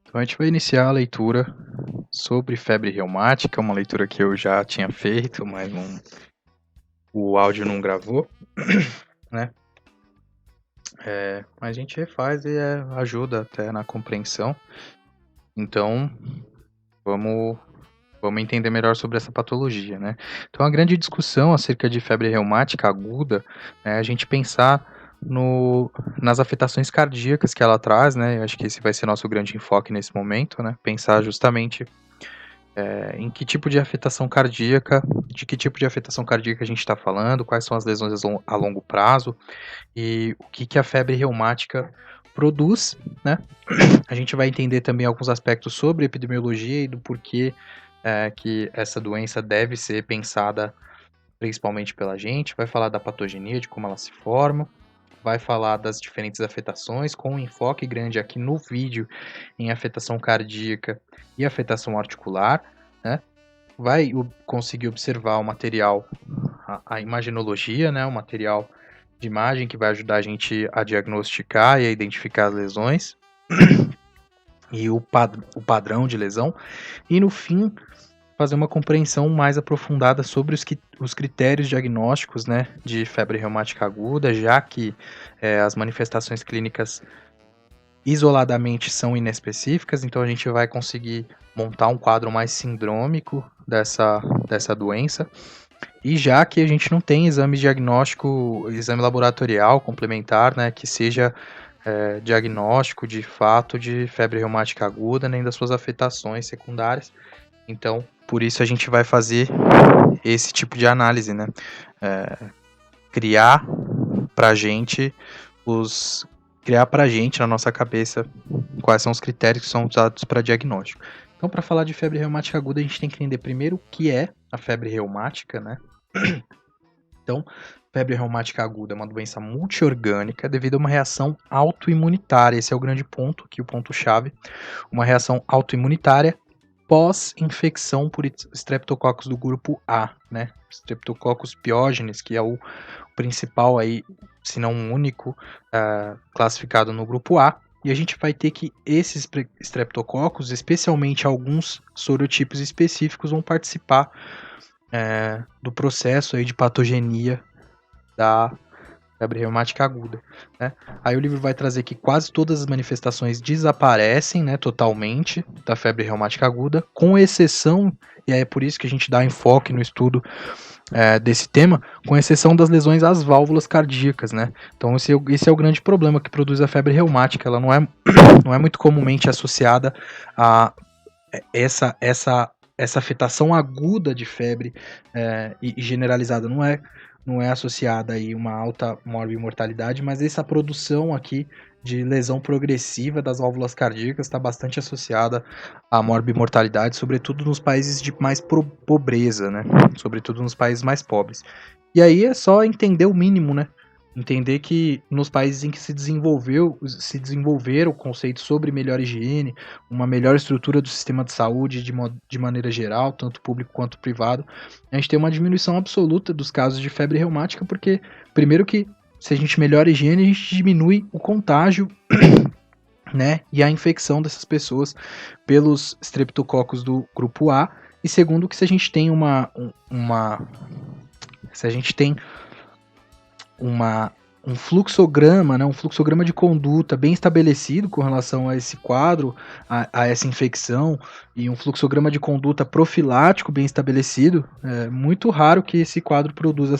Então a gente vai iniciar a leitura sobre febre reumática, uma leitura que eu já tinha feito, mas o áudio não gravou, né? Mas a gente refaz e ajuda até na compreensão. Então vamos entender melhor sobre essa patologia, né? Então a grande discussão acerca de febre reumática aguda é a gente pensar nas afetações cardíacas que ela traz, né? Eu acho que esse vai ser nosso grande enfoque nesse momento, né? Pensar justamente em que tipo de afetação cardíaca, de que tipo de afetação cardíaca a gente está falando, quais são as lesões a longo prazo e o que a febre reumática produz, né? A gente vai entender também alguns aspectos sobre epidemiologia e do porquê que essa doença deve ser pensada principalmente pela gente, vai falar da patogenia, de como ela se forma, vai falar das diferentes afetações, com um enfoque grande aqui no vídeo em afetação cardíaca e afetação articular, né? Vai conseguir observar o material, a imaginologia, né? O material de imagem que vai ajudar a gente a diagnosticar e a identificar as lesões e o padrão de lesão. E no fim, fazer uma compreensão mais aprofundada sobre os critérios diagnósticos, né, de febre reumática aguda, já que as manifestações clínicas isoladamente são inespecíficas, então a gente vai conseguir montar um quadro mais sindrômico dessa doença. E já que a gente não tem exame diagnóstico, exame laboratorial complementar, né, que seja diagnóstico de fato de febre reumática aguda, nem das suas afetações secundárias. Então, por isso a gente vai fazer esse tipo de análise, né? Criar pra gente na nossa cabeça quais são os critérios que são usados para diagnóstico. Então, para falar de febre reumática aguda, a gente tem que entender primeiro o que é a febre reumática, né? Então, febre reumática aguda é uma doença multiorgânica devido a uma reação autoimunitária. Esse é o grande ponto, aqui o ponto-chave. Uma reação autoimunitária pós-infecção por Streptococcus do grupo A, né? Streptococcus pyogenes, que é o principal aí, se não o único, classificado no grupo A. E a gente vai ter que esses Streptococcus, especialmente alguns sorotipos específicos, vão participar do processo aí de patogenia da febre reumática aguda, né? Aí o livro vai trazer que quase todas as manifestações desaparecem, né, totalmente da febre reumática aguda, com exceção, e é por isso que a gente dá enfoque no estudo desse tema, com exceção das lesões às válvulas cardíacas, né? Então esse é o grande problema que produz a febre reumática, ela não é muito comumente associada a essa afetação aguda de febre e generalizada, não é associada aí uma alta morbimortalidade, mas essa produção aqui de lesão progressiva das válvulas cardíacas está bastante associada à morbimortalidade, sobretudo nos países de mais pobreza, né? Sobretudo nos países mais pobres. E aí é só entender o mínimo, né? Entender que nos países em que se desenvolveram conceitos sobre melhor higiene, uma melhor estrutura do sistema de saúde de maneira geral, tanto público quanto privado, a gente tem uma diminuição absoluta dos casos de febre reumática, porque, primeiro que, se a gente melhora a higiene, a gente diminui o contágio, né, e a infecção dessas pessoas pelos streptococcus do grupo A, e segundo que se a gente tem um fluxograma, né, um fluxograma de conduta bem estabelecido com relação a esse quadro, a essa infecção, e um fluxograma de conduta profilático bem estabelecido, é muito raro que esse quadro produza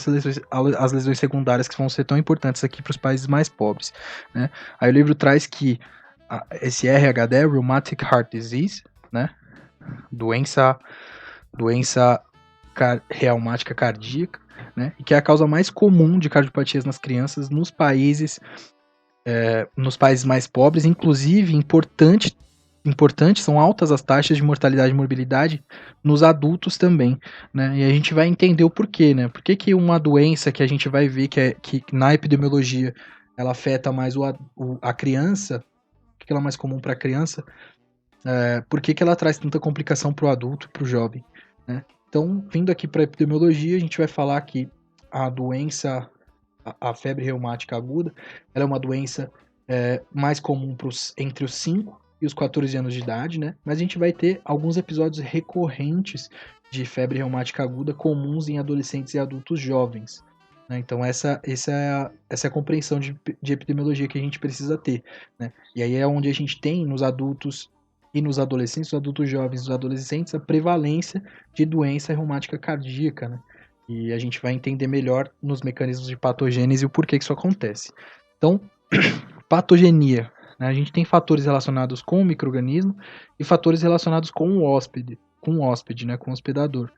as lesões secundárias que vão ser tão importantes aqui para os países mais pobres, né? Aí o livro traz que esse RHD, Rheumatic Heart Disease, né, doença reumática cardíaca, né, e que é a causa mais comum de cardiopatias nas crianças nos países mais pobres, inclusive importante são altas as taxas de mortalidade e morbilidade nos adultos também, né? E a gente vai entender o porquê, né? Por que uma doença que a gente vai ver que na epidemiologia ela afeta mais a criança, por que ela é mais comum para a criança, por que ela traz tanta complicação para o adulto, para o jovem, né? Então, vindo aqui para a epidemiologia, a gente vai falar que a doença, a febre reumática aguda, ela é uma doença mais comum entre os 5 e os 14 anos de idade, né? Mas a gente vai ter alguns episódios recorrentes de febre reumática aguda comuns em adolescentes e adultos jovens, né? Então essa é a compreensão de epidemiologia que a gente precisa ter, né? E aí é onde a gente tem nos adultos e nos adolescentes, os adultos jovens e os adolescentes, a prevalência de doença reumática cardíaca, né? E a gente vai entender melhor nos mecanismos de patogênese e o porquê que isso acontece. Então, patogenia, né? A gente tem fatores relacionados com o micro-organismo e fatores relacionados com o hóspede, né? Com o hospedador.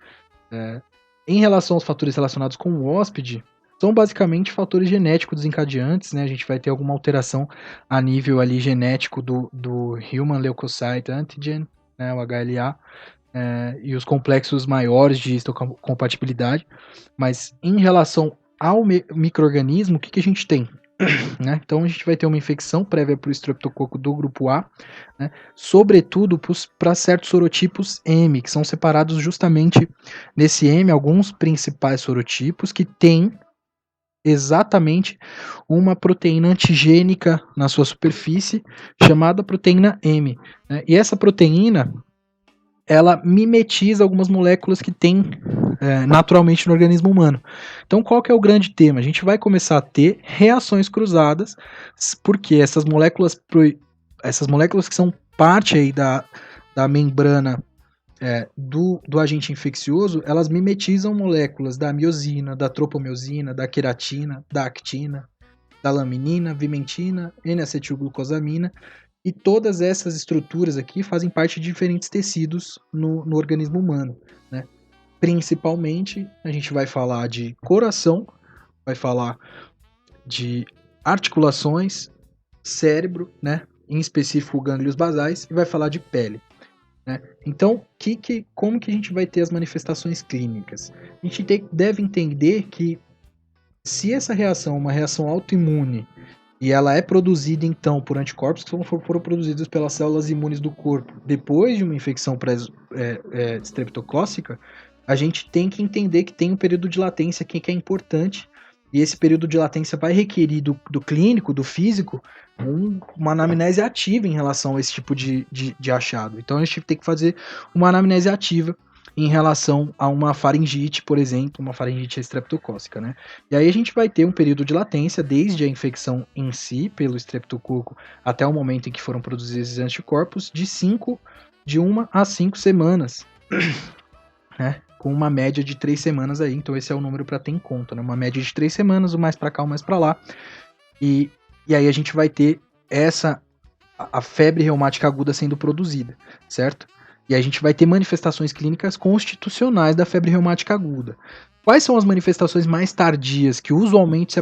Em relação aos fatores relacionados com o hóspede, são basicamente fatores genéticos desencadeantes, né? A gente vai ter alguma alteração a nível ali genético do Human Leukocyte Antigen, né? O HLA, e os complexos maiores de histocompatibilidade. Mas em relação ao micro-organismo, o que a gente tem? Né? Então a gente vai ter uma infecção prévia para o estreptococo do grupo A, né? Sobretudo para certos sorotipos M, que são separados justamente nesse M, alguns principais sorotipos que têm exatamente uma proteína antigênica na sua superfície, chamada proteína M, né? E essa proteína, ela mimetiza algumas moléculas que tem naturalmente no organismo humano. Então, qual que é o grande tema? A gente vai começar a ter reações cruzadas, porque essas moléculas que são parte aí da membrana do agente infeccioso, elas mimetizam moléculas da miosina, da tropomiosina, da queratina, da actina, da laminina, vimentina, N-acetilglucosamina, e todas essas estruturas aqui fazem parte de diferentes tecidos no organismo humano, né? Principalmente, a gente vai falar de coração, vai falar de articulações, cérebro, né? Em específico gânglios basais, e vai falar de pele, né? Então, como que a gente vai ter as manifestações clínicas? A gente deve entender que se essa reação é uma reação autoimune e ela é produzida então por anticorpos que foram produzidos pelas células imunes do corpo depois de uma infecção streptocócica, a gente tem que entender que tem um período de latência que é importante, e esse período de latência vai requerir do clínico, do físico, uma anamnese ativa em relação a esse tipo de achado. Então a gente tem que fazer uma anamnese ativa em relação a uma faringite, por exemplo, uma faringite streptocócica, né? E aí a gente vai ter um período de latência desde a infecção em si, pelo streptococo, até o momento em que foram produzidos esses anticorpos, de 1 a 5 semanas, né? Com uma média de 3 semanas aí, então esse é o número para ter em conta, né? Uma média de 3 semanas, um mais para cá, um mais para lá, e aí a gente vai ter a febre reumática aguda sendo produzida, certo? E a gente vai ter manifestações clínicas constitucionais da febre reumática aguda. Quais são as manifestações mais tardias que usualmente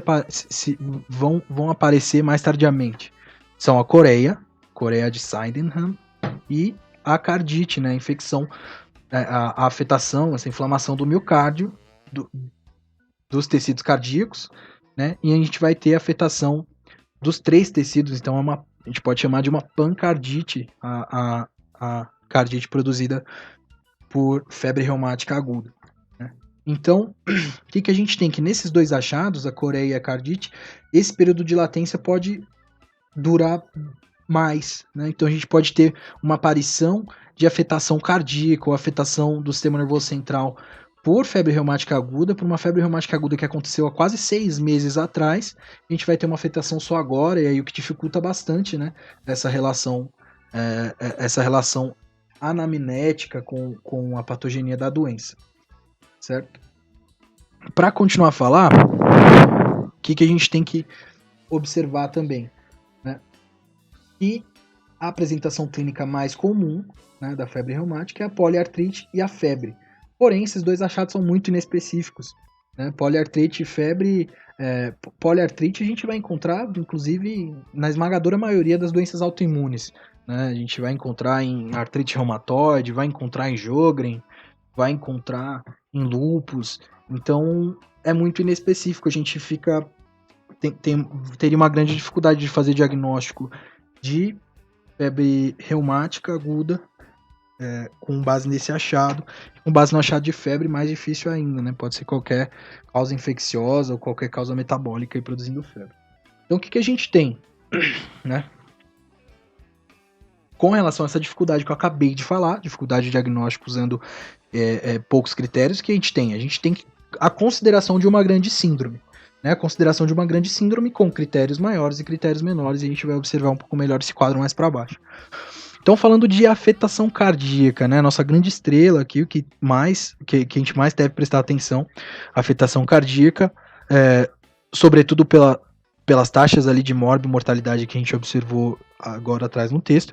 vão aparecer mais tardiamente? São a coreia de Sydenham, e a cardite, né? A infecção, a afetação, essa inflamação do miocárdio, dos tecidos cardíacos, né? E a gente vai ter a afetação dos 3 tecidos, então a gente pode chamar de uma pancardite, a cardite produzida por febre reumática aguda, né? Então, o que a gente tem? Que nesses 2 achados, a coreia e a cardite, esse período de latência pode durar mais, né? Então a gente pode ter uma aparição de afetação cardíaca ou afetação do sistema nervoso central por febre reumática aguda, por uma febre reumática aguda que aconteceu há quase 6 meses atrás. A gente vai ter uma afetação só agora, e aí o que dificulta bastante, né, essa relação anamnética com a patogenia da doença, certo? Para continuar a falar, o que a gente tem que observar também, né? E a apresentação clínica mais comum, né, da febre reumática é a poliartrite e a febre. Porém, esses 2 achados são muito inespecíficos, né? Poliartrite e febre. Poliartrite a gente vai encontrar, inclusive, na esmagadora maioria das doenças autoimunes, né? A gente vai encontrar em artrite reumatoide, vai encontrar em Sjögren, vai encontrar em lúpus. Então, é muito inespecífico. A gente teria uma grande dificuldade de fazer diagnóstico de febre reumática aguda com base nesse achado. Com base no achado de febre, mais difícil ainda, né? Pode ser qualquer causa infecciosa ou qualquer causa metabólica aí produzindo febre. Então, o que a gente tem, né? com relação a essa dificuldade que eu acabei de falar, dificuldade de diagnóstico usando poucos critérios que a gente tem. A gente tem a consideração de uma grande síndrome. Né, a consideração de uma grande síndrome com critérios maiores e critérios menores, e a gente vai observar um pouco melhor esse quadro mais para baixo. Então, falando de afetação cardíaca, né, nossa grande estrela aqui, o que a gente mais deve prestar atenção, afetação cardíaca, sobretudo pelas taxas ali de mortalidade que a gente observou agora atrás no texto.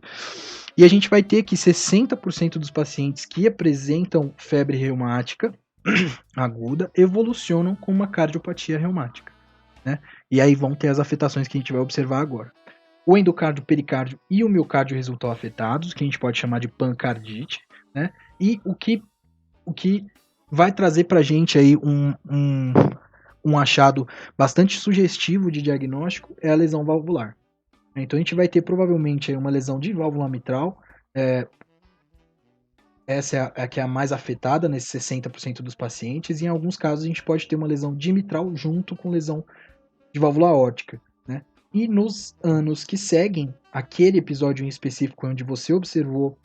E a gente vai ter que 60% dos pacientes que apresentam febre reumática aguda evolucionam com uma cardiopatia reumática, né? E aí vão ter as afetações que a gente vai observar agora. O endocárdio, o pericárdio e o miocárdio resultam afetados, que a gente pode chamar de pancardite, né? E o que vai trazer para a gente aí um achado bastante sugestivo de diagnóstico é a lesão valvular. Então a gente vai ter provavelmente aí uma lesão de válvula mitral, essa é a que é a mais afetada nesses 60% dos pacientes, e em alguns casos a gente pode ter uma lesão de mitral junto com lesão de válvula aórtica, né? E nos anos que seguem aquele episódio em específico onde você observou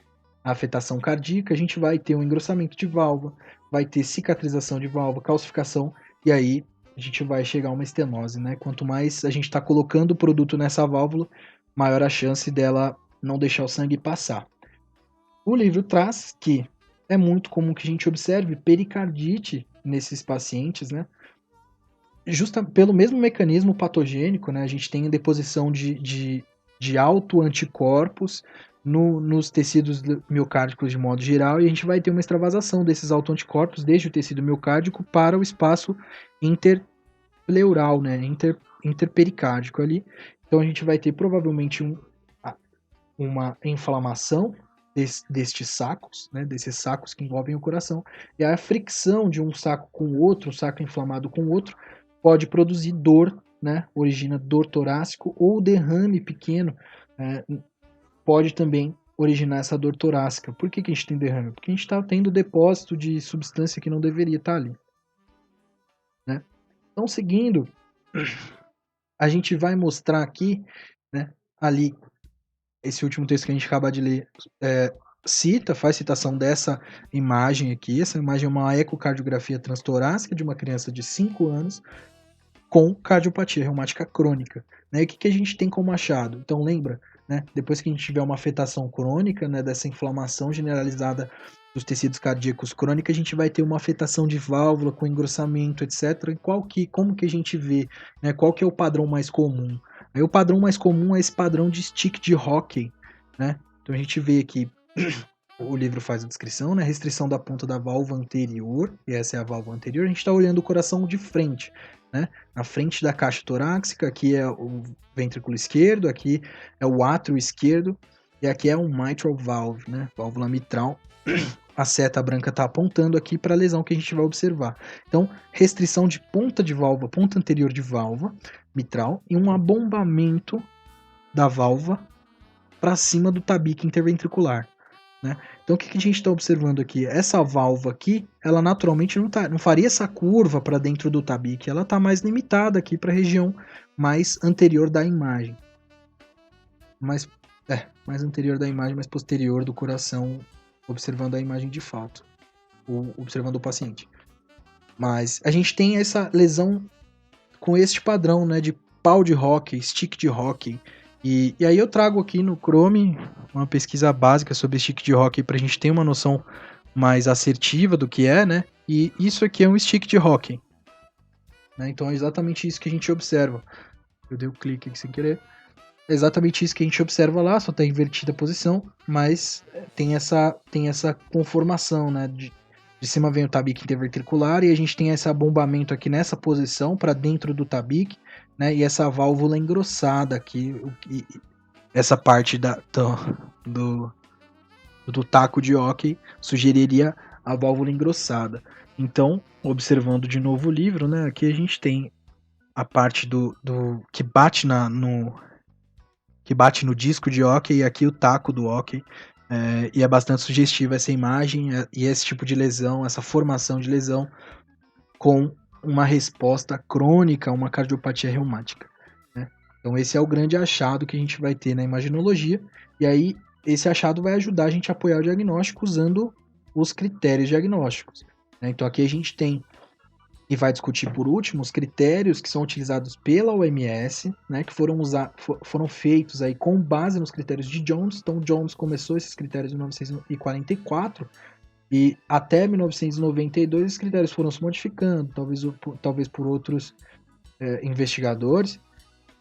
a afetação cardíaca, a gente vai ter um engrossamento de válvula, vai ter cicatrização de válvula, calcificação, e aí a gente vai chegar a uma estenose, né? Quanto mais a gente está colocando o produto nessa válvula, maior a chance dela não deixar o sangue passar. O livro traz que é muito comum que a gente observe pericardite nesses pacientes, né? Justa pelo mesmo mecanismo patogênico, né? A gente tem a deposição de autoanticorpos nos tecidos miocárdicos de modo geral, e a gente vai ter uma extravasação desses autoanticorpos desde o tecido miocárdico para o espaço interpleural, né? Interpericárdico ali. Então a gente vai ter provavelmente uma inflamação destes sacos, né, desses sacos que envolvem o coração, e a fricção de um saco com o outro, um saco inflamado com o outro, pode produzir dor, né, origina dor torácica, ou derrame pequeno, pode também originar essa dor torácica. Por que a gente tem derrame? Porque a gente está tendo depósito de substância que não deveria estar ali. Né? Então, seguindo, a gente vai mostrar aqui, né, ali, esse último texto que a gente acaba de ler faz citação dessa imagem aqui. Essa imagem é uma ecocardiografia transtorácica de uma criança de 5 anos com cardiopatia reumática crônica. Né? E o que a gente tem como achado? Então lembra, né, depois que a gente tiver uma afetação crônica, né, dessa inflamação generalizada dos tecidos cardíacos crônica, a gente vai ter uma afetação de válvula com engrossamento, etc. E como que a gente vê? Né, qual que é o padrão mais comum? Aí o padrão mais comum é esse padrão de stick de hockey, né? Então a gente vê aqui, o livro faz a descrição, né? Restrição da ponta da válvula anterior, e essa é a válvula anterior, a gente está olhando o coração de frente, né? Na frente da caixa torácica, aqui é o ventrículo esquerdo, aqui é o átrio esquerdo, e aqui é um mitral valve, né? Válvula mitral. A seta branca está apontando aqui para a lesão que a gente vai observar. Então, restrição de ponta de válvula, ponta anterior de válvula mitral, e um abombamento da válvula para cima do tabique interventricular. Né? Então, o que a gente está observando aqui? Essa válvula aqui, ela naturalmente não faria essa curva para dentro do tabique, ela está mais limitada aqui para a região mais anterior da imagem. Mais anterior da imagem, mais posterior do coração, observando a imagem de fato, ou observando o paciente. Mas a gente tem essa lesão com este padrão, né, de pau de hockey, stick de hockey. E aí eu trago aqui no Chrome uma pesquisa básica sobre stick de hockey para a gente ter uma noção mais assertiva do que é, né? E isso aqui é um stick de hockey. Né? Então é exatamente isso que a gente observa. Eu dei um clique aqui sem querer. É exatamente isso que a gente observa lá, só está invertida a posição, mas tem essa conformação, né? De cima vem o tabique interventricular e a gente tem esse abombamento aqui nessa posição para dentro do tabique, né? E essa válvula engrossada aqui, essa parte do taco de hockey sugeriria a válvula engrossada. Então, observando de novo o livro, né? Aqui a gente tem a parte do que bate no disco de hockey e aqui o taco do hockey. E é bastante sugestiva essa imagem e esse tipo de lesão, essa formação de lesão com uma resposta crônica a uma cardiopatia reumática. Né? Então esse é o grande achado que a gente vai ter na imaginologia. E aí esse achado vai ajudar a gente a apoiar o diagnóstico usando os critérios diagnósticos, né? Então aqui a gente tem, e vai discutir por último, os critérios que são utilizados pela OMS, né, que foram feitos aí com base nos critérios de Jones. Então Jones começou esses critérios em 1944 e até 1992 esses critérios foram se modificando, talvez por outros investigadores.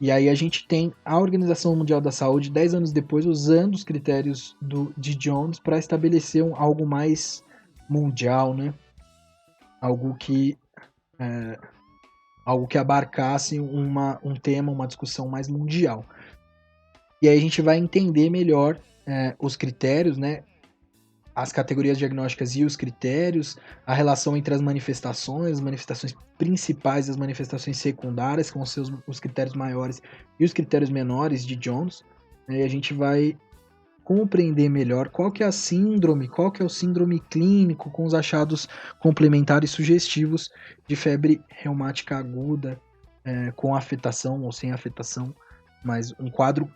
E aí a gente tem a Organização Mundial da Saúde, 10 anos depois, usando os critérios de Jones para estabelecer algo mais mundial, né? Algo que abarcasse um tema, uma discussão mais mundial. E aí a gente vai entender melhor os critérios, né? As categorias diagnósticas e os critérios, a relação entre as manifestações principais e as manifestações secundárias, que vão ser os critérios maiores e os critérios menores de Jones, né? E a gente vai compreender melhor qual que é a síndrome, qual que é o síndrome clínico com os achados complementares sugestivos de febre reumática aguda, com afetação ou sem afetação, mas o quadro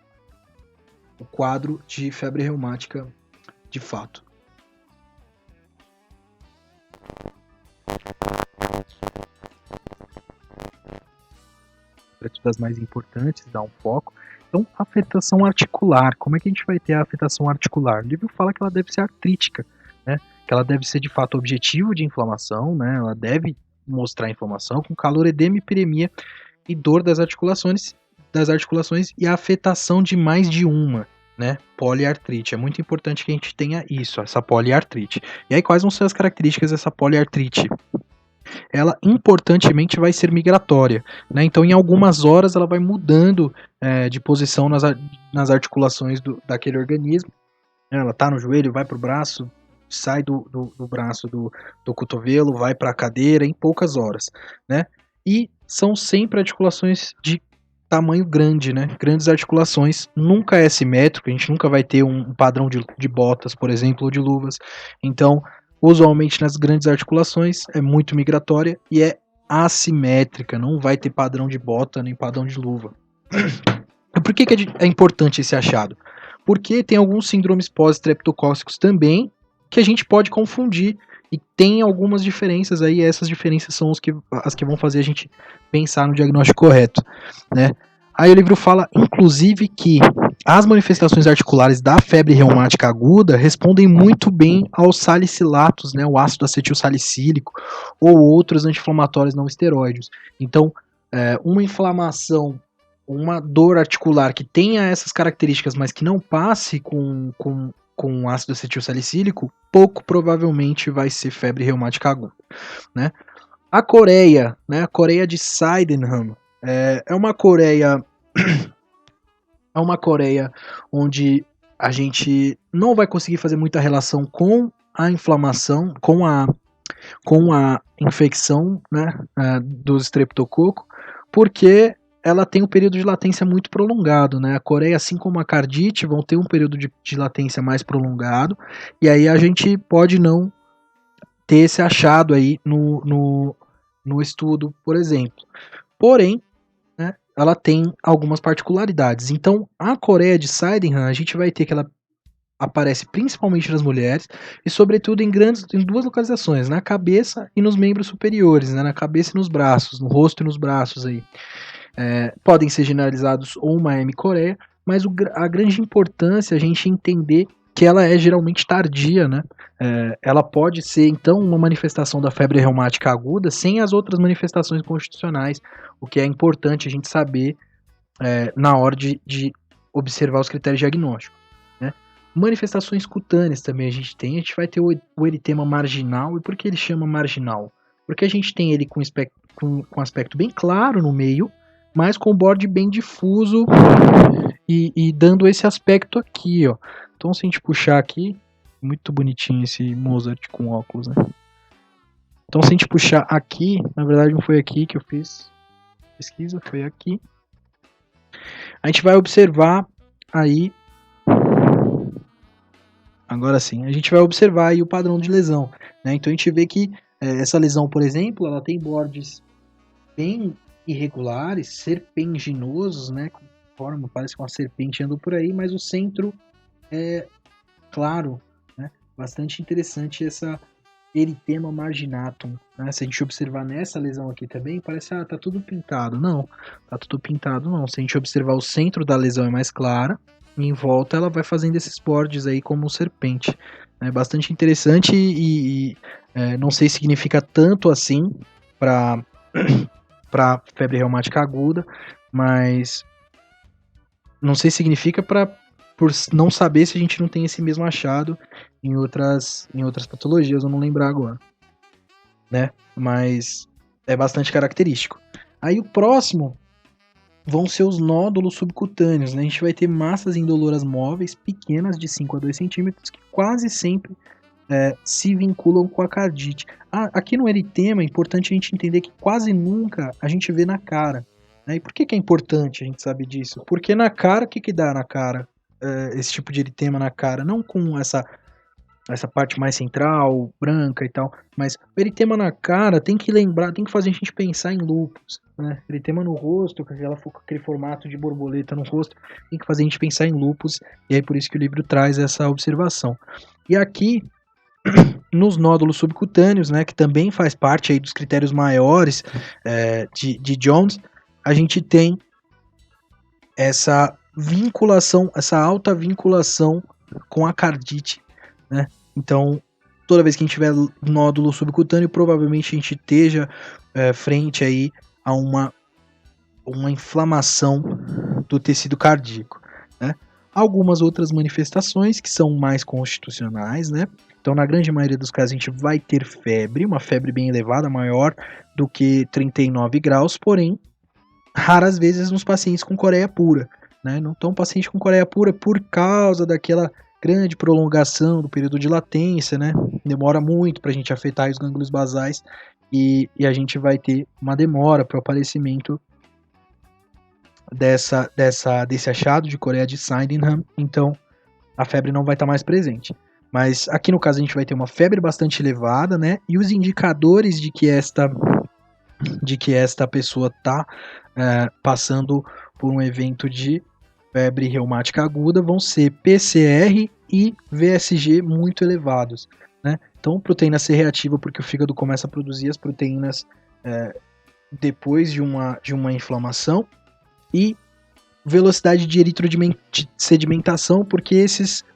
de febre reumática de fato. Das mais importantes, dar um foco. Então, afetação articular. Como é que a gente vai ter a afetação articular? O livro fala que ela deve ser artrítica, né? Que ela deve ser de fato objetivo de inflamação, né? Ela deve mostrar inflamação com calor, edema, hiperemia e dor das articulações e a afetação de mais de uma, né? Poliartrite. É muito importante que a gente tenha isso, essa poliartrite. E aí, quais vão ser as características dessa poliartrite? Ela importantemente vai ser migratória, né? Então, em algumas horas, ela vai mudando de posição nas articulações daquele organismo. Ela está no joelho, vai para o braço, sai do braço do cotovelo, vai para a cadeira em poucas horas, né? E são sempre articulações de tamanho grande, né? Grandes articulações, nunca é simétrico, a gente nunca vai ter um padrão de botas, por exemplo, ou de luvas. Então, usualmente nas grandes articulações é muito migratória e é assimétrica, não vai ter padrão de bota nem padrão de luva. Por que é importante esse achado? Porque tem alguns síndromes pós-streptocóccicos também que a gente pode confundir e tem algumas diferenças aí, e essas diferenças são as que vão fazer a gente pensar no diagnóstico correto, né? Aí o livro fala, inclusive, que as manifestações articulares da febre reumática aguda respondem muito bem aos salicilatos, né, o ácido acetil salicílico ou outros anti-inflamatórios não esteroides. Então, uma inflamação, uma dor articular que tenha essas características, mas que não passe com ácido acetil salicílico, pouco provavelmente vai ser febre reumática aguda, né? A Coreia, né, a Coreia de Sydenham, é uma Coreia onde a gente não vai conseguir fazer muita relação com a inflamação, com a infecção, né, do estreptococo, porque ela tem um período de latência muito prolongado, né? A Coreia, assim como a cardite, vão ter um período de latência mais prolongado, e aí a gente pode não ter esse achado aí no estudo, por exemplo. Porém, né, ela tem algumas particularidades. Então, a Coreia de Sydenham, a gente vai ter que ela aparece principalmente nas mulheres e, sobretudo, em duas localizações, na cabeça e nos membros superiores, né, na cabeça e nos braços, no rosto e nos braços aí. Podem ser generalizados ou uma M-Coreia, mas a grande importância é a gente entender que ela é geralmente tardia, né? Ela pode ser, então, uma manifestação da febre reumática aguda sem as outras manifestações constitucionais, o que é importante a gente saber na hora de observar os critérios diagnósticos, né? Manifestações cutâneas também a gente vai ter o eritema marginal. E por que ele chama marginal? Porque a gente tem ele com aspecto bem claro no meio, mas com o borde bem difuso e dando esse aspecto aqui, ó. Então, se a gente puxar aqui, muito bonitinho esse Mozart com óculos, né? Então, se a gente puxar aqui, na verdade não foi aqui que eu fiz pesquisa, foi aqui. A gente vai observar aí, agora sim, a gente vai observar aí o padrão de lesão, né? Então, a gente vê que essa lesão, por exemplo, ela tem bordes bem irregulares, serpenginosos, né? Parece que uma serpente andou por aí, mas o centro claro, né? Bastante interessante essa eritema marginatum, né? Se a gente observar nessa lesão aqui também, parece, tá tudo pintado. Não, tá tudo pintado não. Se a gente observar o centro da lesão é mais clara, e em volta ela vai fazendo esses bordes aí como um serpente. É bastante interessante e não sei se significa tanto assim para para febre reumática aguda, mas não sei se significa por não saber se a gente não tem esse mesmo achado em outras patologias, eu não lembrar agora, né? Mas é bastante característico. Aí o próximo vão ser os nódulos subcutâneos, né? A gente vai ter massas indoloras móveis pequenas de 5 a 2 centímetros que quase sempre se vinculam com a cardite. Aqui no eritema é importante a gente entender que quase nunca a gente vê na cara. Né? E por que é importante a gente saber disso? Porque na cara, o que dá na cara? Esse tipo de eritema na cara, não com essa parte mais central, branca e tal, mas o eritema na cara tem que lembrar, tem que fazer a gente pensar em lúpus, né? Eritema no rosto, com aquele formato de borboleta no rosto, tem que fazer a gente pensar em lúpus, e aí por isso que o livro traz essa observação. E aqui, nos nódulos subcutâneos, né, que também faz parte aí dos critérios maiores de Jones, a gente tem essa vinculação, essa alta vinculação com a cardite, né? Então, toda vez que a gente tiver nódulo subcutâneo, provavelmente a gente esteja frente aí a uma inflamação do tecido cardíaco, né? Algumas outras manifestações que são mais constitucionais, né? Então, na grande maioria dos casos, a gente vai ter febre, uma febre bem elevada, maior do que 39 graus, porém, raras vezes nos pacientes com coreia pura, né? Então, o paciente com coreia pura, por causa daquela grande prolongação do período de latência, né? Demora muito para a gente afetar os gânglios basais e a gente vai ter uma demora para o aparecimento desse achado de Coreia de Sydenham, então a febre não vai estar mais presente. Mas aqui no caso a gente vai ter uma febre bastante elevada, né? E os indicadores de que esta pessoa está passando por um evento de febre reumática aguda vão ser PCR e VSG muito elevados, né? Então, proteína C reativa, porque o fígado começa a produzir as proteínas depois de uma inflamação, e velocidade de sedimentação, porque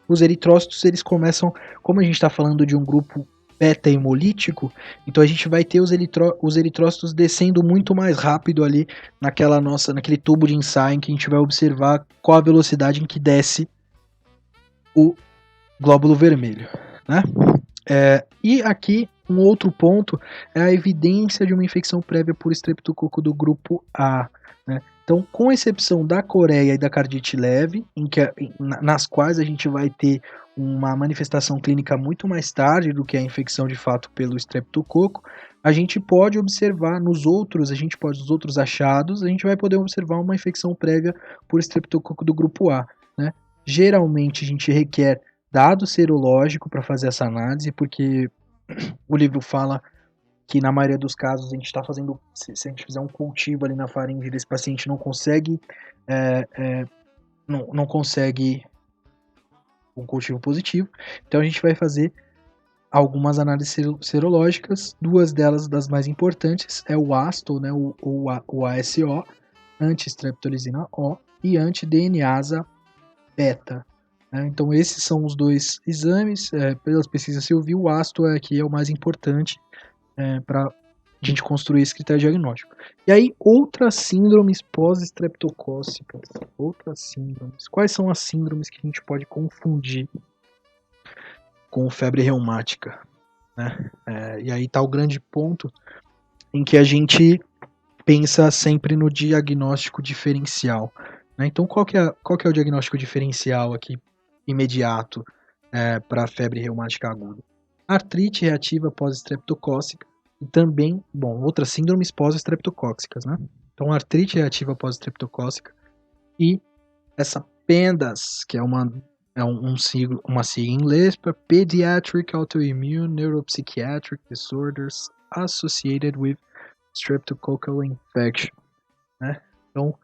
os eritrócitos, eles começam, como a gente está falando de um grupo beta hemolítico, então a gente vai ter os eritrócitos descendo muito mais rápido ali naquele tubo de ensaio em que a gente vai observar qual a velocidade em que desce o glóbulo vermelho, né? E aqui um outro ponto é a evidência de uma infecção prévia por estreptococo do grupo A, né? Então, com exceção da coreia e da cardite leve, nas quais a gente vai ter uma manifestação clínica muito mais tarde do que a infecção de fato pelo estreptococo, a gente pode observar nos outros achados, a gente vai poder observar uma infecção prévia por estreptococo do grupo A, né? Geralmente a gente requer dado serológico para fazer essa análise, porque o livro fala que na maioria dos casos a gente está fazendo, se a gente fizer um cultivo ali na faringe desse paciente, não consegue não consegue um cultivo positivo, então a gente vai fazer algumas análises serológicas, duas delas das mais importantes é o ASTO, né, o ASO, anti-streptolizina O, e anti-DNase beta. Então esses são os dois exames, pelas pesquisas que eu vi, o ASTO aqui é o mais importante para a gente construir esse critério diagnóstico. E aí, outras síndromes pós-estreptocócicas. Outras síndromes. Quais são as síndromes que a gente pode confundir com febre reumática? Né? E aí está o grande ponto em que a gente pensa sempre no diagnóstico diferencial. Né? Então, qual que é o diagnóstico diferencial aqui, imediato, para a febre reumática aguda? Artrite reativa pós-estreptocócica e também, outras síndromes pós-estreptocócicas, né? Então, artrite reativa pós-estreptocócica e essa PENDAS, que é uma sigla em inglês para Pediatric Autoimmune Neuropsychiatric Disorders Associated with Streptococcal Infection, né? Então,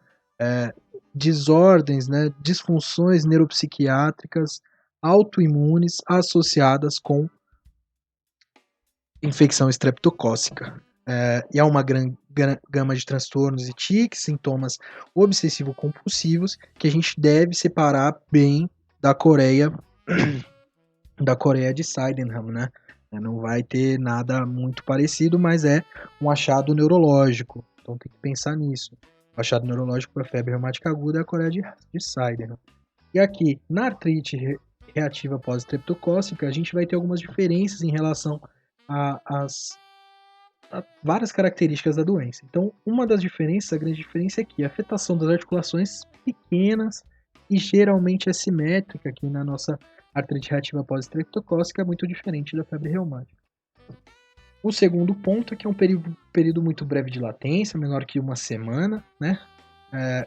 desordens, né, disfunções neuropsiquiátricas autoimunes associadas com infecção estreptocócica. E há uma gama de transtornos e tics, sintomas obsessivo-compulsivos, que a gente deve separar bem da Coreia de Sydenham, né? Não vai ter nada muito parecido, mas é um achado neurológico. Então tem que pensar nisso. O achado neurológico para febre reumática aguda é a Coreia de Sydenham. E aqui, na artrite reativa pós-estreptocócica, a gente vai ter algumas diferenças em relação a várias características da doença. Então, uma das diferenças, a grande diferença é que a afetação das articulações pequenas e geralmente assimétrica aqui na nossa artrite reativa pós-estreptocócica é muito diferente da febre reumática. O segundo ponto é que é um período muito breve de latência, menor que uma semana, né?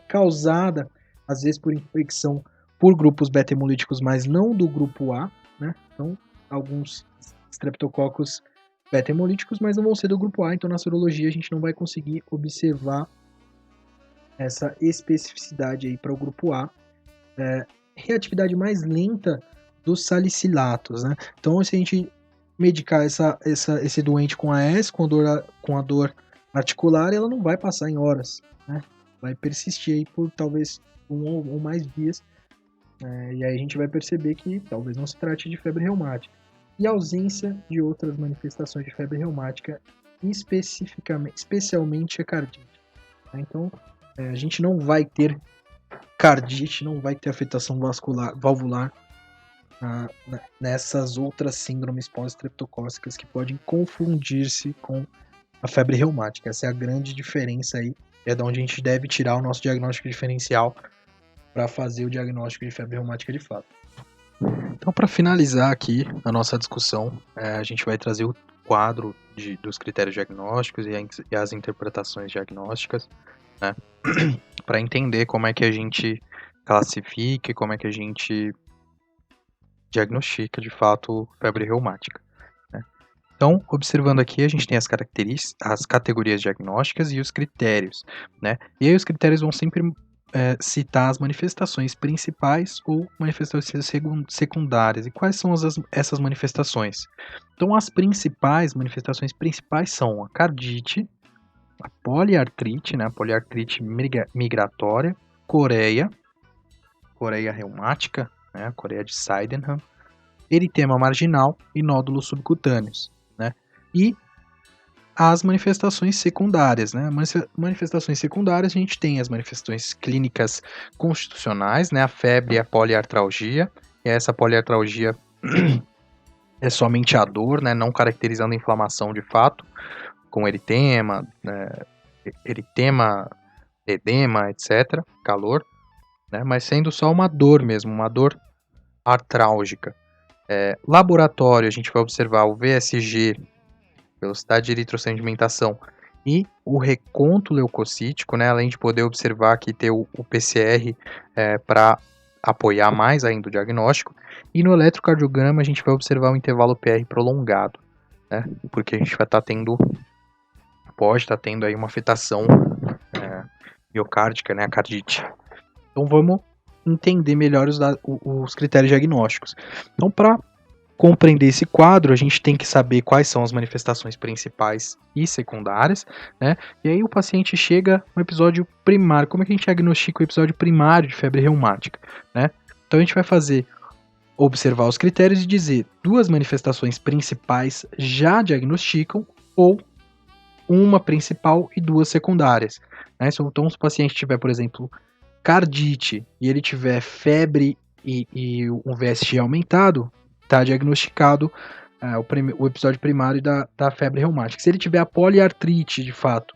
Causada, às vezes, por infecção por grupos beta-hemolíticos, mas não do grupo A, né? Então, alguns estreptococos beta-hemolíticos, mas não vão ser do grupo A, então na sorologia a gente não vai conseguir observar essa especificidade aí para o grupo A. Reatividade mais lenta dos salicilatos, né? Então, se a gente medicar esse doente com AS, com a dor articular, ela não vai passar em horas, né? Vai persistir aí por talvez um ou mais dias, e aí a gente vai perceber que talvez não se trate de febre reumática. E a ausência de outras manifestações de febre reumática, especialmente a cardite. Então, a gente não vai ter cardite, não vai ter afetação valvular nessas outras síndromes pós-estreptocócicas que podem confundir-se com a febre reumática. Essa é a grande diferença aí, é de onde a gente deve tirar o nosso diagnóstico diferencial para fazer o diagnóstico de febre reumática de fato. Então, para finalizar aqui a nossa discussão, a gente vai trazer o quadro dos critérios diagnósticos e as interpretações diagnósticas, né? Para entender como é que a gente classifica e como é que a gente diagnostica de fato febre reumática, né? Então, observando aqui, a gente tem as categorias diagnósticas e os critérios, né? E aí os critérios vão sempre citar as manifestações principais ou manifestações secundárias. E quais são essas manifestações? Então, as manifestações principais são a cardite, a poliartrite, né? A poliartrite migratória, coreia reumática, né? A Coreia de Sydenham, eritema marginal e nódulos subcutâneos, né? E as manifestações secundárias, né? Manifestações secundárias, a gente tem as manifestações clínicas constitucionais, né? A febre e a poliartralgia. E essa poliartralgia é somente a dor, né? Não caracterizando a inflamação de fato, com eritema, edema, etc., calor, né? Mas sendo só uma dor mesmo, uma dor artrálgica. Laboratório, a gente vai observar o VSG, velocidade de eritrossedimentação, e o reconto leucocítico, né, além de poder observar que ter o PCR para apoiar mais ainda o diagnóstico. E no eletrocardiograma a gente vai observar o intervalo PR prolongado, né, porque a gente vai pode estar tendo aí uma afetação miocárdica, né, a cardite. Então vamos entender melhor os critérios diagnósticos. Então, para compreender esse quadro, a gente tem que saber quais são as manifestações principais e secundárias, né? E aí o paciente chega no episódio primário. Como é que a gente diagnostica o episódio primário de febre reumática, né? Então a gente vai observar os critérios e dizer duas manifestações principais já diagnosticam ou uma principal e duas secundárias, né? Então, se o paciente tiver, por exemplo, cardite e ele tiver febre e um VSG aumentado, está diagnosticado o episódio primário da febre reumática. Se ele tiver a poliartrite, de fato,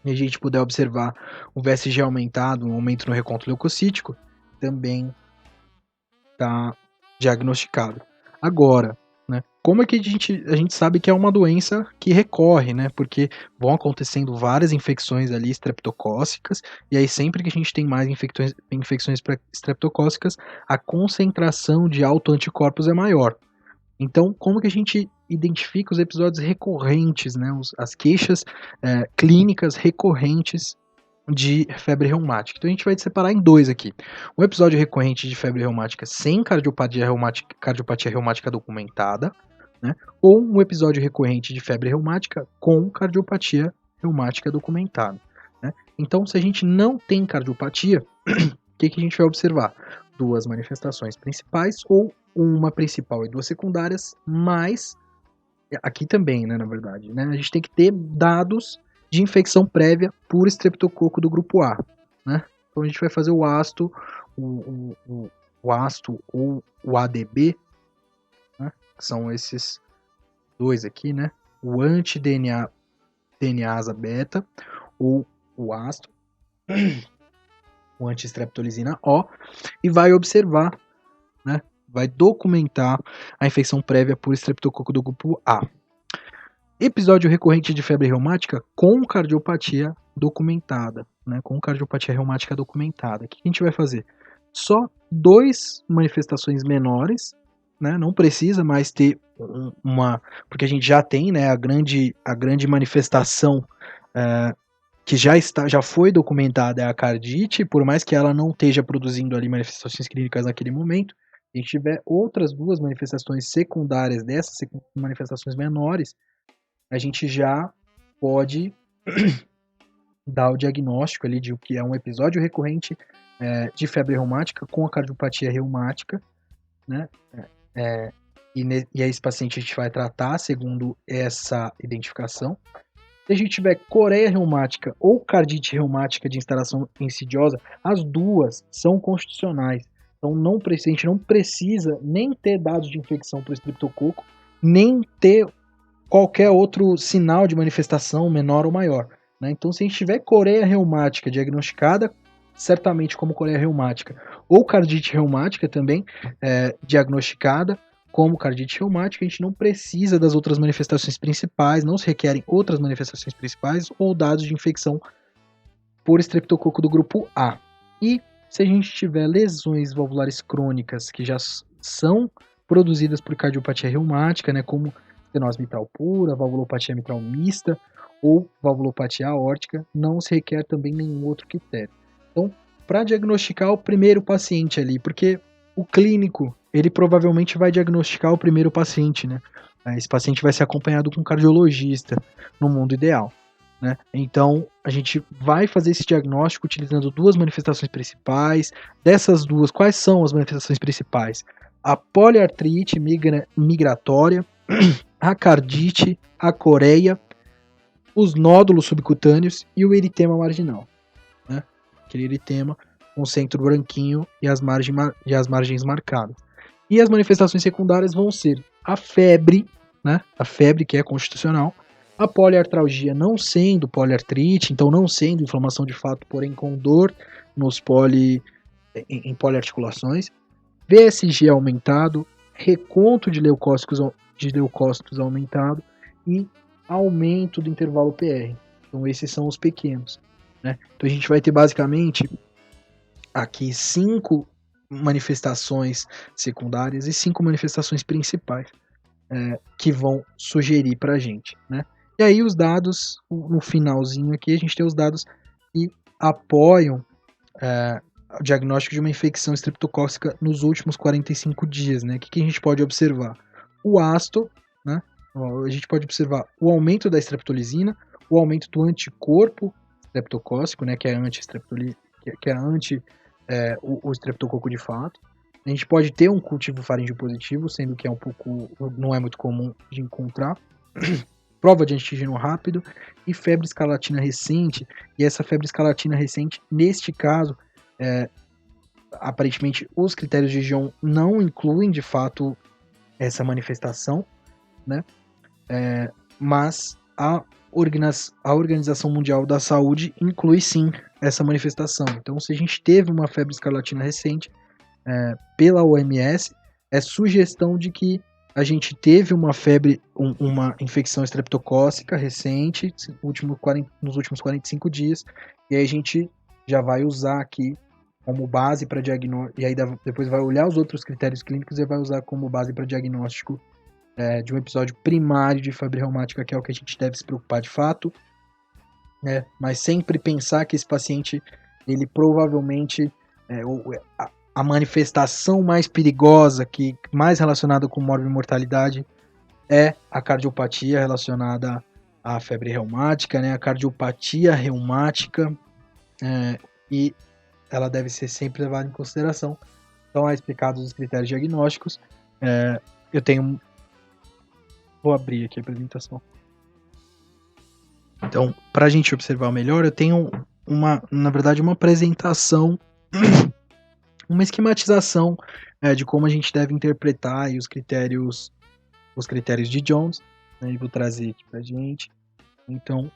e a gente puder observar um VSG aumentado, um aumento no reconto leucocítico, também está diagnosticado. Agora, né, como é que a gente sabe que é uma doença que recorre, né? Porque vão acontecendo várias infecções ali estreptocócicas, e aí sempre que a gente tem mais infecções estreptocócicas, a concentração de autoanticorpos é maior. Então, como que a gente identifica os episódios recorrentes, né? As queixas clínicas recorrentes de febre reumática. Então a gente vai separar em dois aqui. Um episódio recorrente de febre reumática sem cardiopatia reumática documentada, né? Ou um episódio recorrente de febre reumática com cardiopatia reumática documentada, né? Então, se a gente não tem cardiopatia, o que a gente vai observar? Duas manifestações principais ou uma principal e duas secundárias, mas aqui também, né, na verdade, né? A gente tem que ter dados de infecção prévia por estreptococo do grupo A, né? Então a gente vai fazer o ácido, o ácido ou o ADB, né? Que são esses dois aqui, né? O anti-DNA DNase beta ou o ácido, o anti-streptolizina O, e vai observar, né? Vai documentar a infecção prévia por estreptococo do grupo A. Episódio recorrente de febre reumática com cardiopatia documentada, né? Com cardiopatia reumática documentada. O que a gente vai fazer? Só 2 manifestações menores, né? Não precisa mais ter uma, porque a gente já tem, né? A grande manifestação que já foi documentada é a cardite, por mais que ela não esteja produzindo ali manifestações clínicas naquele momento. Se a gente tiver outras 2 manifestações secundárias dessas manifestações menores, a gente já pode dar o diagnóstico ali de o que é um episódio recorrente de febre reumática com a cardiopatia reumática, né? E aí esse paciente a gente vai tratar segundo essa identificação. Se a gente tiver coreia reumática ou cardite reumática de instalação insidiosa, as duas são constitucionais. Então a gente não precisa nem ter dados de infecção por estreptococo, nem ter qualquer outro sinal de manifestação menor ou maior, né? Então, se a gente tiver coreia reumática diagnosticada, certamente como coreia reumática, ou cardite reumática também diagnosticada como cardite reumática, a gente não precisa das outras manifestações principais, não se requerem outras manifestações principais ou dados de infecção por estreptococo do grupo A. E se a gente tiver lesões valvulares crônicas que já são produzidas por cardiopatia reumática, né, como estenose mitral pura, valvulopatia mitral mista ou valvulopatia aórtica, não se requer também nenhum outro critério. Então, para diagnosticar o primeiro paciente ali, porque o clínico, ele provavelmente vai diagnosticar o primeiro paciente, né? Esse paciente vai ser acompanhado com um cardiologista no mundo ideal, né? Então, a gente vai fazer esse diagnóstico utilizando 2 manifestações principais. Dessas 2, quais são as manifestações principais? A poliartrite migratória, a cardite, a coreia, os nódulos subcutâneos e o eritema marginal, né? Aquele eritema com o centro branquinho e as margens marcadas. E as manifestações secundárias vão ser a febre, né? A febre que é constitucional, a poliartralgia não sendo poliartrite, então não sendo inflamação de fato, porém com dor em poliarticulações, VSG aumentado, reconto de leucócitos aumentado e aumento do intervalo PR. Então esses são os pequenos, né? Então a gente vai ter basicamente aqui 5 manifestações secundárias e 5 manifestações principais que vão sugerir para a gente, né? E aí os dados, no finalzinho aqui, a gente tem os dados que apoiam o diagnóstico de uma infecção estreptocócica nos últimos 45 dias, né? O que a gente pode observar? O ácido, né? A gente pode observar o aumento da estreptolizina, o aumento do anticorpo estreptocócico, né? Que é o estreptococo de fato. A gente pode ter um cultivo faríngeo positivo, sendo que não é muito comum de encontrar. Prova de antígeno rápido e febre escarlatina recente. E essa febre escarlatina recente, neste caso, aparentemente os critérios de Dijon não incluem de fato essa manifestação, né? Mas a Organização Mundial da Saúde inclui sim essa manifestação. Então, se a gente teve uma febre escarlatina recente pela OMS, é sugestão de que a gente teve uma febre, uma infecção estreptocócica recente nos últimos 45 dias, e aí a gente já vai usar aqui como base para diagnóstico, e aí depois vai olhar os outros critérios clínicos e vai usar como base para diagnóstico de um episódio primário de febre reumática, que é o que a gente deve se preocupar de fato. né? Mas sempre pensar que esse paciente, ele provavelmente, a manifestação mais perigosa, que mais relacionada com morbimortalidade, é a cardiopatia relacionada à febre reumática, né? A cardiopatia reumática, e ela deve ser sempre levada em consideração. Então, é explicado os critérios diagnósticos. Eu tenho... Vou abrir aqui a apresentação. Então, para a gente observar melhor, eu tenho na verdade, uma apresentação, uma esquematização de como a gente deve interpretar aí os critérios de Jones, né, e vou trazer aqui para a gente. Então,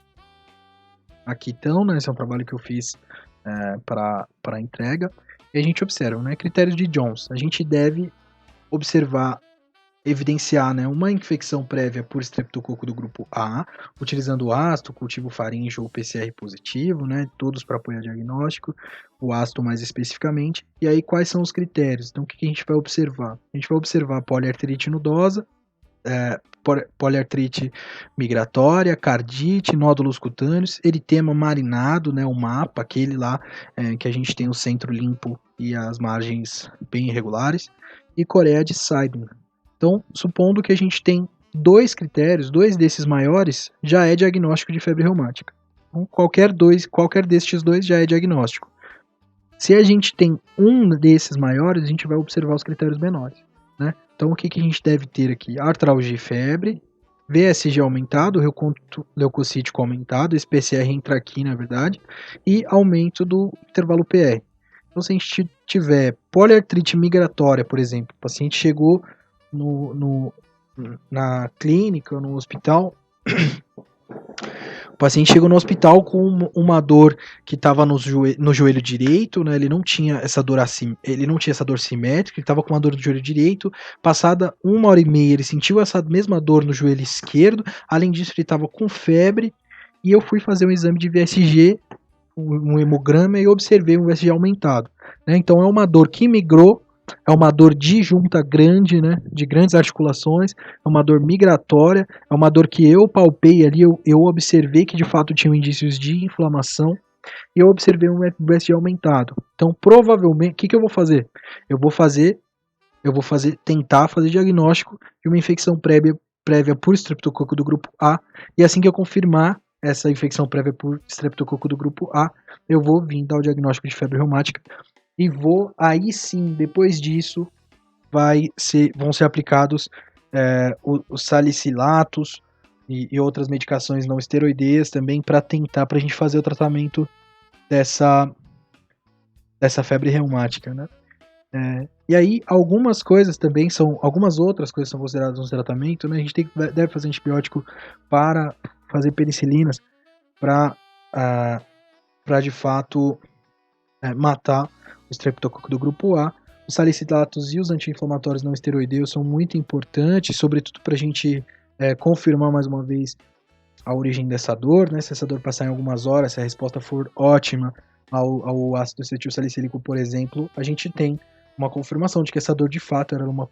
aqui estão, né, esse é um trabalho que eu fiz para entrega, e a gente observa, né, critérios de Jones. A gente deve observar, evidenciar, né, uma infecção prévia por estreptococo do grupo A, utilizando o ácido, cultivo faríngeo ou PCR positivo, né, todos para apoiar diagnóstico, o ácido mais especificamente. E aí, quais são os critérios? Então, o que a gente vai observar? A gente vai observar poliartrite nodosa, poliartrite migratória, cardite, nódulos cutâneos, eritema marinado, né, o mapa, aquele lá que a gente tem o centro limpo e as margens bem irregulares, e coreia de Seidman. Então, supondo que a gente tem dois critérios, dois desses maiores, já é diagnóstico de febre reumática. Então, qualquer destes dois já é diagnóstico. Se a gente tem um desses maiores, a gente vai observar os critérios menores, né? Então, o que a gente deve ter aqui? Artralgia e febre, VSG aumentado, leucocítico aumentado, esse PCR entra aqui, na verdade, e aumento do intervalo PR. Então, se a gente tiver poliartrite migratória, por exemplo, o paciente chegou na clínica, no hospital, o paciente chegou no hospital com uma dor que estava no joelho direito, né? Ele não tinha essa dor simétrica, ele estava com uma dor do joelho direito. Passada 1h30, ele sentiu essa mesma dor no joelho esquerdo. Além disso, ele estava com febre. E eu fui fazer um exame de VSG, um hemograma, e observei um VSG aumentado, né? Então é uma dor que migrou, é uma dor de junta grande, né, de grandes articulações, é uma dor migratória, é uma dor que eu palpei ali, eu observei que de fato tinham indícios de inflamação, e eu observei um FBSG aumentado. Então, provavelmente, o que eu vou fazer? Eu vou tentar fazer diagnóstico de uma infecção prévia por estreptococo do grupo A, e assim que eu confirmar essa infecção prévia por estreptococo do grupo A, eu vou vir dar o diagnóstico de febre reumática, e aí sim, depois disso, vão ser aplicados os salicilatos e outras medicações não esteroideias também para a gente fazer o tratamento dessa febre reumática, né? E aí, algumas outras coisas são consideradas no tratamento, né? A gente deve fazer antibiótico para fazer penicilinas para de fato matar o estreptococo do grupo A. Os salicilatos e os anti-inflamatórios não esteroideus são muito importantes, sobretudo para a gente confirmar mais uma vez a origem dessa dor, né? Se essa dor passar em algumas horas, se a resposta for ótima ao ácido acetil salicílico, por exemplo, a gente tem uma confirmação de que essa dor de fato era uma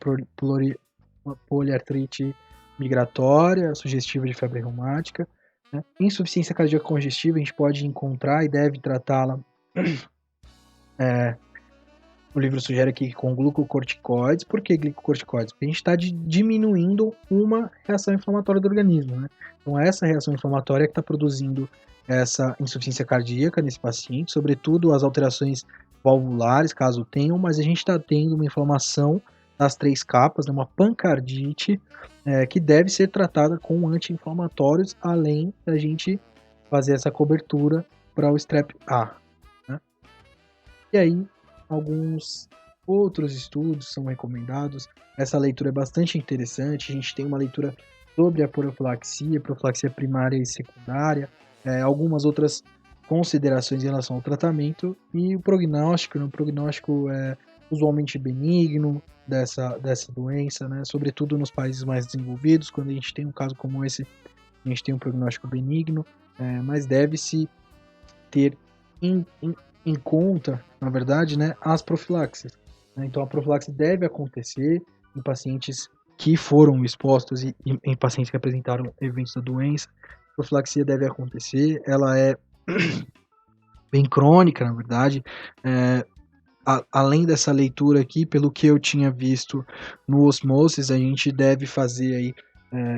poliartrite migratória, sugestiva de febre reumática, né? Insuficiência cardíaca congestiva a gente pode encontrar e deve tratá-la. O livro sugere aqui com glucocorticoides. Por que glucocorticoides? Porque a gente está diminuindo uma reação inflamatória do organismo, né? Então, essa reação inflamatória que está produzindo essa insuficiência cardíaca nesse paciente, sobretudo as alterações valvulares, caso tenham, mas a gente está tendo uma inflamação das 3 capas, né, uma pancardite, que deve ser tratada com anti-inflamatórios, além da gente fazer essa cobertura para o strep A, né? E aí, alguns outros estudos são recomendados. Essa leitura é bastante interessante. A gente tem uma leitura sobre a profilaxia primária e secundária, algumas outras considerações em relação ao tratamento e o prognóstico. O prognóstico é usualmente benigno dessa doença, né? Sobretudo nos países mais desenvolvidos. Quando a gente tem um caso como esse, a gente tem um prognóstico benigno, mas deve-se ter em conta, na verdade, né, as profilaxes. Então, a profilaxia deve acontecer em pacientes que foram expostos e em pacientes que apresentaram eventos da doença. profilaxia deve acontecer, ela é bem crônica, na verdade. Além dessa leitura aqui, pelo que eu tinha visto no Osmosis, a gente deve fazer aí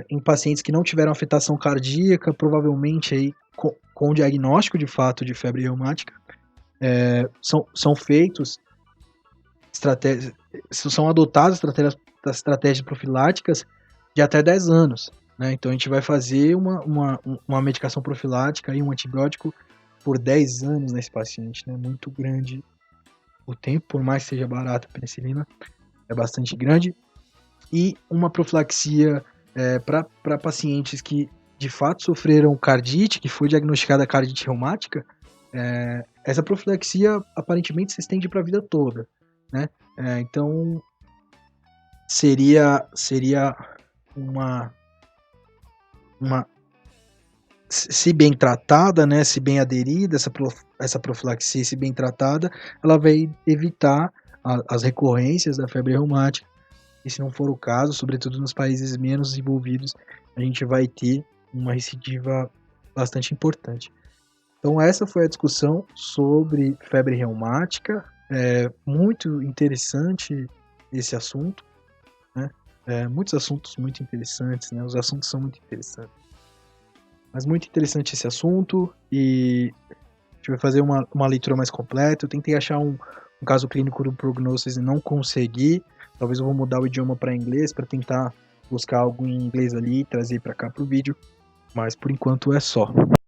em pacientes que não tiveram afetação cardíaca, provavelmente aí com diagnóstico de fato de febre reumática, são feitos estratégias, são adotadas estratégias profiláticas de até 10 anos. Né? Então a gente vai fazer uma medicação profilática, aí, um antibiótico por 10 anos nesse paciente, né? Muito grande o tempo, por mais que seja barata a penicilina, é bastante grande. E uma profilaxia para pacientes que de fato sofreram cardite, que foi diagnosticada cardite reumática, essa profilaxia aparentemente se estende para a vida toda, né? Então seria uma se bem tratada, né, se bem aderida, essa profilaxia, se bem tratada, ela vai evitar as recorrências da febre reumática. E se não for o caso, sobretudo nos países menos desenvolvidos, a gente vai ter uma recidiva bastante importante. Então essa foi a discussão sobre febre reumática. É muito interessante esse assunto, né? Muitos assuntos muito interessantes, né? Os assuntos são muito interessantes. Mas muito interessante esse assunto e a gente vai fazer uma leitura mais completa. Eu tentei achar um caso clínico do Prognosis e não consegui. Talvez eu vou mudar o idioma para inglês para tentar buscar algo em inglês ali e trazer para cá para o vídeo. Mas por enquanto é só.